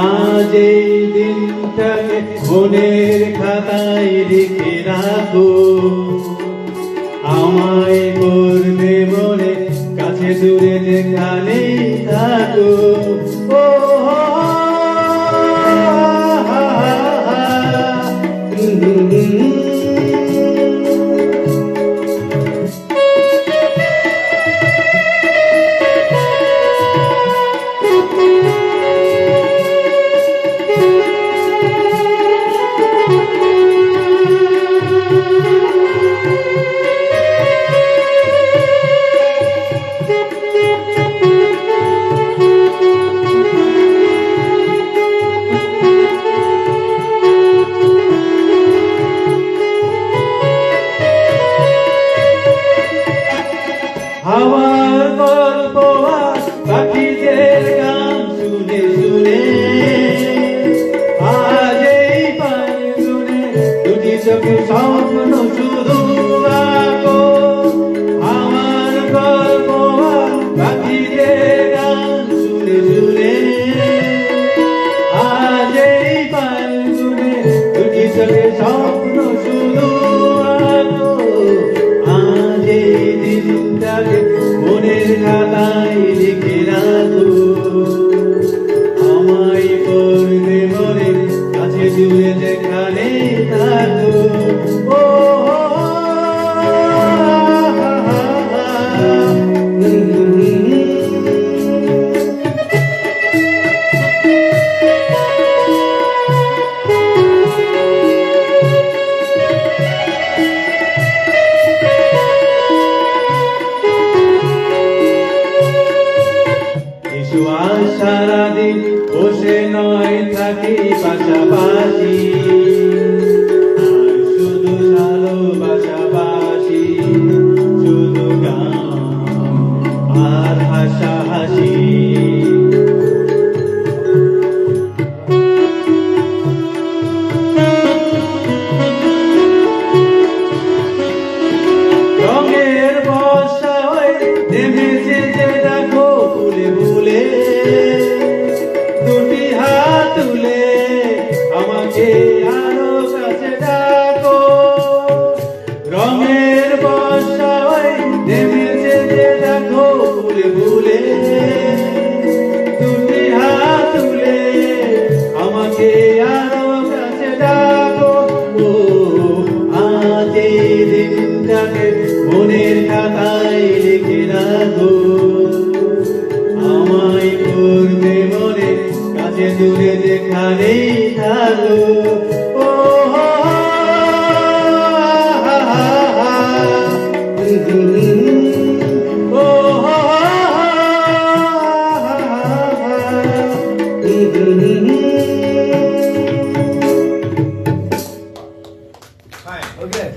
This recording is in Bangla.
আজ এই দিনটাকে মনের খাতায় লিখে রাখো, আমায় করবে মনে কাছে দূরে যেখানেই থাকো। ও হাওয়ার গল্প আর পাখিদের গান শুনে শুনে আজ এই পায়গুনে দুটি চোখে স্বপ্ন শুধু আঁকো। হাওয়ার গল্প আর পাখিদের গান শুনে শুনে আজ এই পায়গুনে দুটি চোখে স্বপ্ন শুধু আঁকো। আজ এই দিনটাকে মনের খাতায় লিখে রাখো, আমায় করবে মনে কাছে দূরে যেখানে থাকো। ও সারাদিন বসে নয় থাকি পাশাপাশি, আর শুধু ভালোবাসাবাসি, শুধু গান আর হাসাহাসি। রঙের বর্ষা হয়ে নেমেছে যে দেখো ভুলে ভুলে, দুটি হাত তুলে আমাকে আরো কাছে ডাকো। রঙের বর্ষা হয়ে নেমেছে যে দেখো ভুলে ভুলে, দুটি হাত তুলে আমাকে আরো কাছে ডাকো। ও আজ এই দিনটাকে মনের খাতায় লিখে রাখো, আমায় করবে মনে কাছে দূরে যেখানেই থাকো। ও Fine. Okay.